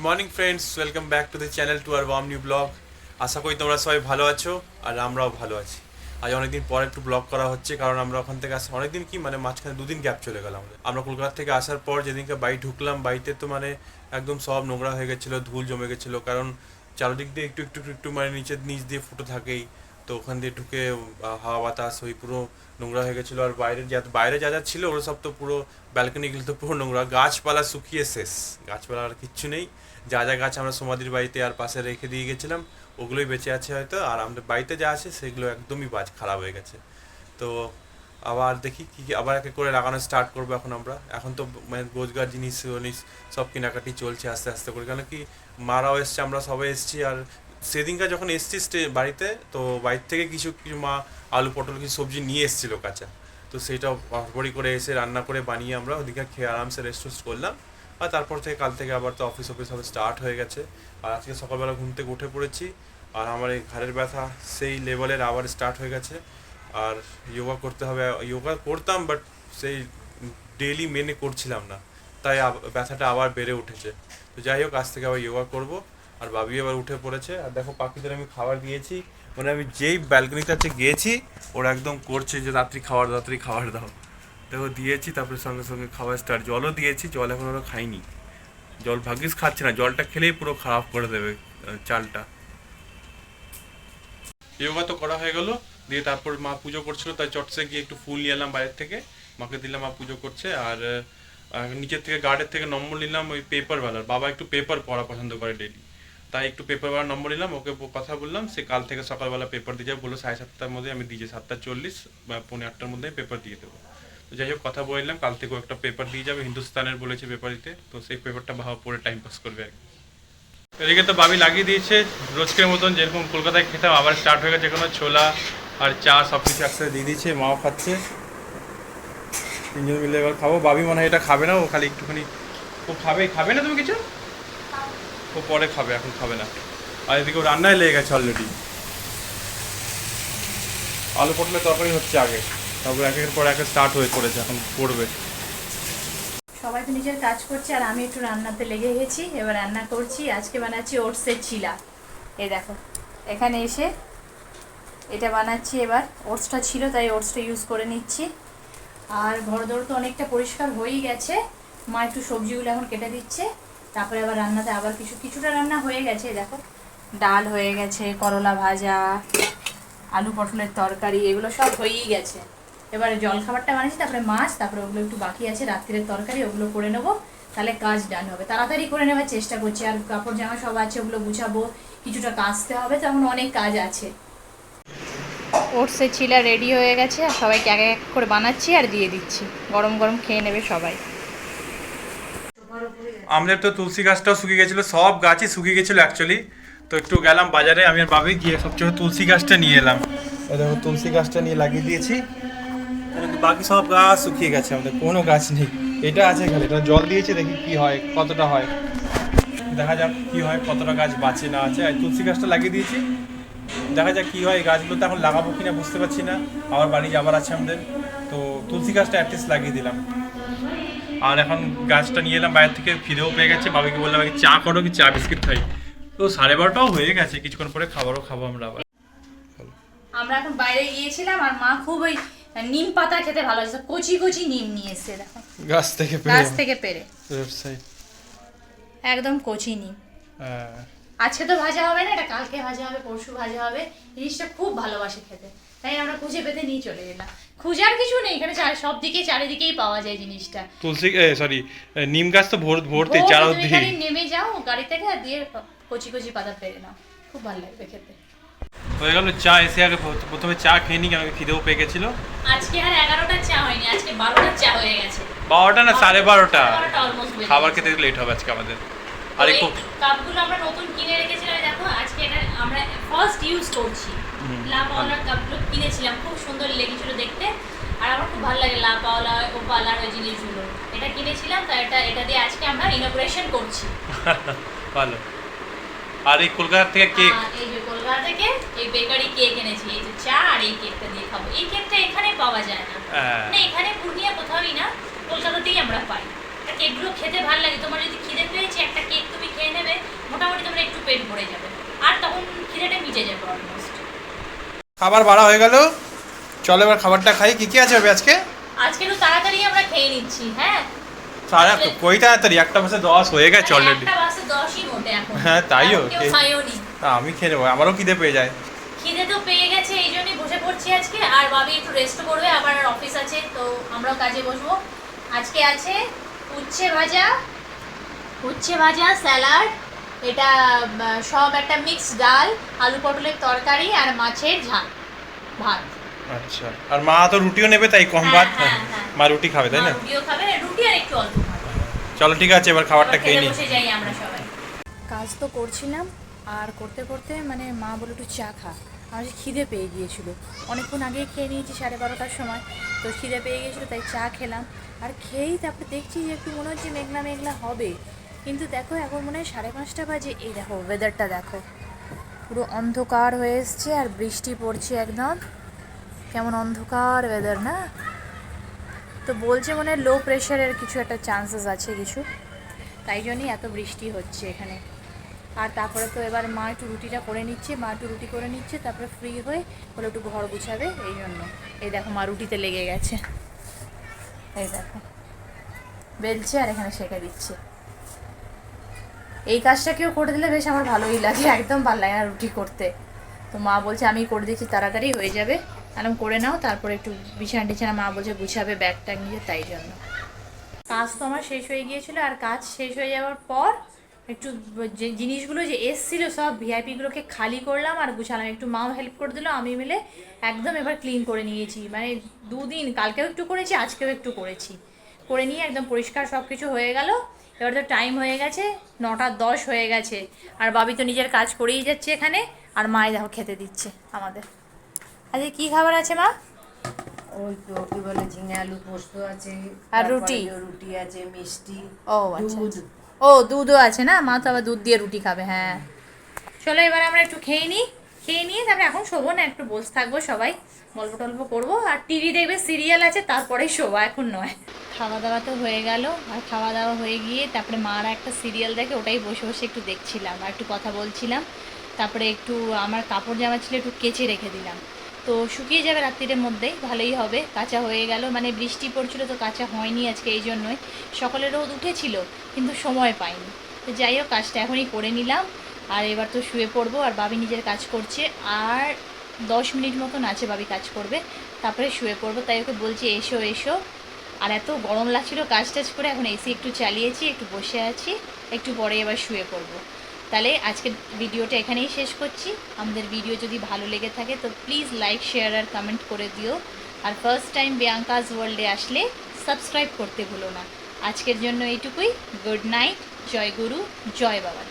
Morning friends, welcome back to the channel to our warm new blog. আশা করি তোমরা সবাই ভালো আছো আর আমরাও ভালো আছি। আজ অনেকদিন পর একটু ব্লগ করা হচ্ছে, কারণ আমরা ওখান থেকে অনেকদিন কি মানে মাঝখানে দুদিন গ্যাপ চলে গেল আমাদের। আমরা কলকাতা থেকে আসার পর যেদিনকে বাড়ি ঢুকলাম, বাড়িতে তো মানে একদম সব নোংরা হয়ে গেছিলো, ধুল জমে গেছিলো, কারণ চারদিক দিয়ে একটু একটু একটু মানে নিচ দিয়ে ফুটো থাকেই। তো ওখান দিয়ে ঢুকে হাওয়া বাতাস ওই পুরো নোংরা হয়ে গেছিলো। আর বাইরে যা যা ছিল ওগুলো সব তো পুরো ব্যালকনিগুলো তো পুরো নোংরা, গাছপালা শুকিয়ে শেষ, গাছপালা আর কিচ্ছু নেই। যা যা গাছ আমরা সমাধির বাড়িতে আর পাশে রেখে দিয়ে গেছিলাম ওগুলোই বেঁচে আছে হয়তো, আর আমাদের বাড়িতে যা আছে সেগুলো একদমই খারাপ হয়ে গেছে। তো আবার দেখি কী কী আবার এক এক করে লাগানো স্টার্ট করবো। এখন তো মানে রোজগার জিনিস সব কেনাকাটি চলছে আস্তে আস্তে করে, কেন কি মারাও এসছে, আমরা সবাই এসছি। আর সেদিনকার যখন এসছি বাড়িতে, তো বাড়ির থেকে কিছু কিছু মা আলু পটল কিছু সবজি নিয়ে এসেছিলো কাঁচা। তো সেইটা হড়বড়ি করে এসে রান্না করে বানিয়ে আমরা ওদিকে খেয়ে আরামসে রেস্ট করলাম। আর তারপর থেকে কাল থেকে আবার তো অফিস হবে স্টার্ট হয়ে গেছে। আর আজকে সকালবেলা ঘুম থেকে উঠে পড়েছি, আর আমার এই ঘাড়ের ব্যথা সেই লেভেলের আবার স্টার্ট হয়ে গেছে। আর যোগা করতে হবে, যোগা করতাম বাট সেই ডেইলি মেনে করছিলাম না, তাই ব্যথাটা আবার বেড়ে উঠেছে। তো যাই হোক, আজ থেকে আবার যোগা করবো। আর বাবি এবার উঠে পড়েছে, আর দেখো পাখিদের আমি খাবার দিয়েছি, মানে আমি যেই ব্যালকনিটাতে গিয়েছি ওরা একদম করছে যে রাত্রি খাবার দাও। দেখো দিয়েছি, তারপরে সঙ্গে সঙ্গে খাবার স্টার্ট, জলও দিয়েছি, জল এখন ওরা খাইনি। জল ভাগ্যিস খাচ্ছে না, জলটা খেলেই পুরো খারাপ করে দেবে চালটা। যোগা তো করা হয়ে গেল, দিয়ে তারপর মা পুজো করছিল, তাই চটসে গিয়ে একটু ফুল নিয়ে এলাম বাইরের থেকে, মাকে দিলাম, মা পুজো করছে। আর নিচের থেকে গার্ডের থেকে নম্বর নিলাম ওই পেপারওয়ালার, বাবা একটু পেপার পড়া পছন্দ করে ডেলি, তাই একটু পেপারওয়ালার নম্বর নিলাম, ওকে কথা বললাম, সে কাল থেকে সকালবেলা পেপার দিয়ে যাবে বললো, 7:30টার মধ্যে আমি দিয়ে 7:40 বা 7:45টার মধ্যে পেপার দিয়ে দেবো। তো যাই হোক, কথা বললাম, কাল থেকেও একটা পেপার দিয়ে যাবে, হিন্দুস্তানের বলেছে পেপার দিতে, তো সেই পেপারটা ভাবা পড়ে টাইম পাস করবে আর কি। এদিকে তো বাবি লাগিয়ে দিয়েছে রোজকের মতন, যেরকম কলকাতায় খেতাম আবার স্টার্ট হয়ে গেছে, কোনো ছোলা আর চা সব কিছু একসাথে দিয়ে দিয়েছে, মাও খাচ্ছে, তিনজন মিলে এবার খাবো। বাবি মনে হয় এটা খাবে না, ও খালি একটুখানি, ও খাবে না তুমি কিছু, ও পরে খাবে, এখন খাবে না। আর এদিকে ও রান্নায় লেগে গেছে অলরেডি, আলু পটলের তরকারি হচ্ছে আগে, তারপর একের পর একে স্টার্ট হয়ে পড়েছে, এখন পড়বে। সবাই তো নিজের কাজ করছে আর আমি একটু রান্নাতে লেগে গেছি। এবার রান্না করছি, আজকে বানাচ্ছি ওটসের চিলা। এই দেখো, এখানে এসে এটা বানাচ্ছি। এবার ওটসটা ছিল তাই ওটসটা ইউজ করে নিচ্ছি। আর ঘরদোর তো অনেকটা পরিষ্কার হয়েই গেছে, মা একটু সবজিগুলো এখন কেটে দিচ্ছে। তারপরে আবার রান্নাতে আবার কিছুটা রান্না হয়ে গেছে। দেখো, ডাল হয়ে গেছে, করলা ভাজা, আলু পটলের তরকারি, এগুলো সব হয়েই গেছে। এবারে জল খাবারটা বানিয়েছি, তারপরে মাছ, তারপরে ওগুলো একটু বাকি আছে রাত্রের তরকারি, ওগুলো করে নেবো, তাহলে কাজ ডান হবে। তাড়াতাড়ি করে নেওয়ার চেষ্টা করছি। আর কাপড় জামা সব আছে, ওগুলো গুছাবো, কিছুটা কাচতে হবে, তখন অনেক কাজ আছে। ওটসের চিলা রেডি হয়ে গেছে, আর সবাইকে এক এক করে বানাচ্ছি আর দিয়ে দিচ্ছি, গরম গরম খেয়ে নেবে সবাই। আমাদের তো তুলসী গাছটাও শুকিয়ে গেছিলো, সব গাছই শুকিয়ে গেছিলো অ্যাকচুয়ালি। তো একটু গেলাম বাজারে, আমি আর ভাবি গিয়ে সবচেয়ে তুলসী গাছটা নিয়ে এলাম। দেখো তুলসী গাছটা নিয়ে লাগিয়ে দিয়েছি, বাকি সব গাছ শুকিয়ে গেছে, আমাদের কোনো গাছ নেই। এটা আছে খালি, এটা জল দিয়েছে, দেখি কি হয়, কতটা হয়, দেখা যাক কি হয়, কতটা গাছ বাঁচে না আছে। আর তুলসী গাছটা লাগিয়ে দিয়েছি, দেখা যাক কি হয়। এই গাছগুলো তো এখন লাগাবো কিনা বুঝতে পারছি না, আবার বাড়ি যাবার আছে আমাদের, তো তুলসী গাছটা অ্যাটলিস্ট লাগিয়ে দিলাম। আর এখন গাছটা নিয়ে এলাম বাইরে থেকে, খিদেও পেয়ে গেছে, বাবাকে বললাম আগে চা করো, কি চা বিস্কিট খাই। তো 12:30টাও হয়ে গেছে, কিছুক্ষণ পরে খাবারও খাবো আমরা আবার। আমরা এখন বাইরে গিয়েছিলাম, আর মা খুব ওই নিম পাতা খেতে ভালোবাসে, কচি কচি নিম নিয়ে এসছে। দেখো, গাছ থেকে পেরে একদম কচি নিম। আজকে তো ভাজা হবে না, এটা কালকে ভাজা হবে, পরশু ভাজা হবে। জিনিসটা খুব ভালোবাসে খেতে, তাই আমরা খুঁজে পেতে নিয়ে চলে এলাম। খুঁজার কিছু নেই, এখানে সব দিকে চারিদিকেই পাওয়া যায় জিনিসটা। নিম গাছ তো ভর্তি চারদিকে, নেমে যাও গাড়ি থেকে আর দিয়ে কচি কচি পাতা পেরে নাও, খুব ভালো লাগবে খেতে। হয়ে গেল চা, এসে আগে প্রথমে চা খেয়ে নি, কেন খিদেও পেয়ে গেছিল। আজকে আর 11টার চা হয়নি, আজকে 12টার চা হয়ে গেছে। 12টা না 12:30টা, খাবার খেতে খেতে লেট হবে আজকে আমাদের। আর এই কাপগুলো আমরা নতুন কিনে রেখেছিলাম, দেখো আজকে এটা আমরা ফার্স্ট ইউজ করছি। লাপাওয়ালার কাপগুলো কিনেছিলাম, খুব সুন্দর লেগেছিল দেখতে, আর আমার খুব ভালো লাগে লাপাওয়ালা ও পালার ওই জিনিসগুলো। এটা কিনেছিলাম, তাই এটা দিয়ে আজকে আমরা ইনঅপারেশন করছি। ভালো। আর এই কলকাতা থেকে কেক, এই যে কলকাতা থেকে এই বেকারি কেক এনেছি, এই যে চা আর এই কেকটা দিয়ে খাবো। এই কেকটা এখানে পাওয়া যায় না, মানে এখানে পূর্ণিয়া কোথাওই না, কলকাতাতেই আমরা পাই। কেকগুলো খেতে ভালো লাগে। তোমার যদি খিদে পেয়েছে একটা কেক তুমি খেয়ে নেবে, মোটামুটি তোমার একটু পেট ভরে যাবে, আর তখন খিদেটা মিটে যাবে অলমোস্ট। খাবার বাড়া হয়ে গেল, চলো এবার খাবারটা খাই। কি কি আছে হবে আজকে? আজকে একটু তাড়াতাড়ি আমরা খেয়ে নিচ্ছি। হ্যাঁ, সারা কই তাড়াতাড়ি, 1:10 হয়ে গেছে অলরেডি। 1:10ই মোটে এখন। হ্যাঁ তাইও, কেউ খায়ও নি। আমি খেয়ে নেবো, আমারও খিদে পেয়ে যায়। খিদে তো পেয়ে গেছে, এই জন্যই বসে পড়ছি আজকে। আর ভাবি একটু রেস্ট করবে, আবার অফিস আছে, তো আমরাও কাজে বসবো। আজকে আছে উচ্ছে ভাজা, স্যালাড, এটা সব একটা মিক্স ডাল, আলু পটলের তরকারি আর মাছের ঝাল, ভাত। আচ্ছা, আর মা তো রুটিও নেবে, তাই কম ভাত। মা রুটি খাবে তাই না? রুটিও খাবে, রুটি আর একটু অল্প খাবে। চলো ঠিক আছে, এবার খাবারটা খেয়ে নিই। বসে যাই আমরা সবাই। কাজ তো করছিলাম, আর করতে করতে মানে মা বলে একটু চা খা। আমার খিদে পেয়ে গিয়েছিল, অনেকক্ষণ আগেই খেয়ে নিয়েছি 12:30টার সময়, তো খিদে পেয়ে গিয়েছিলো, তাই চা খেলাম। আর খেয়েই তারপরে দেখছি যে একটু মনে হচ্ছে মেঘলা মেঘলা হবে, কিন্তু দেখো এখন মনে হয় 5:30 বাজে। এই দেখো ওয়েদারটা দেখো, পুরো অন্ধকার হয়ে এসছে আর বৃষ্টি পড়ছে একদম। কেমন অন্ধকার ওয়েদার না? তো বলছে মনে হয় লো প্রেশারের কিছু একটা চান্সেস আছে কিছু, তাই জন্যই এত বৃষ্টি হচ্ছে এখানে। আর তারপরে তো এবার মা একটু রুটিটা করে নিচ্ছে, তারপরে ফ্রি হয়ে বলে একটু ঘর গুছাবে, এই জন্য। এই দেখো মা রুটিতে লেগে গেছে, এই দেখো বেলছে আর এখানে সেঁকে দিচ্ছে। এই কাজটা কেউ করে দিলে বেশ আমার ভালোই লাগে, একদম ভালো লাগে না রুটি করতে। তো মা বলছে আমি করে দিচ্ছি, তাড়াতাড়ি হয়ে যাবে, আরাম করে নাও, তারপরে একটু বিছানা টিছানা মা বলছে গুছাবে ব্যাগটা নিয়ে, তাই জন্য। কাজ তো আমার শেষ হয়ে গিয়েছিলো, আর কাজ শেষ হয়ে যাওয়ার পর একটু যে জিনিসগুলো যে এসছিলো সব ভিআইপিগুলোকে খালি করলাম আর গুছালাম, একটু মাও হেল্প করে দিল, আমি মিলে একদম এবার ক্লিন করে নিয়েছি। মানে 2 দিন, কালকেও একটু করেছি, আজকেও একটু করেছি, করে নিয়ে একদম পরিষ্কার সব কিছু হয়ে গেল। এবার তো টাইম হয়ে গেছে 9:10 হয়ে গেছে, আর বাবি তো নিজের কাজ করেই যাচ্ছে এখানে, আর মাই দেখো খেতে দিচ্ছে আমাদের। আজকে কি খাবার আছে মা? ওই তো কি বলে ঝিঙে আলু পোস্ত আছে, আর তারপরে রুটি? রুটি আছে, মিষ্টি, ও আচ্ছা, দুধ। ও দুধও আছে না, মা তো আবার দুধ দিয়ে রুটি খাবে। হ্যাঁ চলো এবার আমরা একটু খেয়ে নিয়ে তারপরে এখন শোবো না, একটু বসে থাকবো সবাই, গল্প টল্প করবো, আর টিভি দেখবে, সিরিয়াল আছে, তারপরেই শোবো, এখন নয়। খাওয়া দাওয়া তো হয়ে গেল, আর খাওয়া দাওয়া হয়ে গিয়ে তারপরে মারা একটা সিরিয়াল দেখে, ওটাই বসে বসে একটু দেখছিলাম আর একটু কথা বলছিলাম। তারপরে একটু আমার কাপড় জামা ছিল একটু কেচে রেখে দিলাম, তো শুকিয়ে যাবে রাত্রির মধ্যেই, ভালোই হবে। কাঁচা হয়ে গেল, মানে বৃষ্টি পড়ছিল তো কাঁচা হয়নি আজকে, এই জন্যই। সকালে রোদ উঠেছিল কিন্তু সময় পাইনি, তো যাই হোক কাজটা এখনই করে নিলাম। আর এবার তো শুয়ে পড়বো, আর বাবি নিজের কাজ করছে, আর 10 মিনিট মতন আছে বাবি কাজ করবে, তারপরে শুয়ে পড়বো। তাই ওকে বলছি এসো এসো, আর এত গরম লাগছিল কাজ টাজ করে, এখন এসি একটু চালিয়েছি, একটু বসে আছি, একটু পরে এবার শুয়ে পড়বো। তাহলে আজকের ভিডিওটা এখানেই শেষ করছি। আমাদের ভিডিও যদি ভালো লেগে থাকে তো প্লিজ লাইক, শেয়ার আর কমেন্ট করে দিও। আর ফার্স্ট টাইম বিয়াঙ্কাস ওয়ার্ল্ডে আসলে সাবস্ক্রাইব করতে ভুলো না। আজকের জন্য এইটুকুই। গুড নাইট, জয় গুরু, জয় বাবা।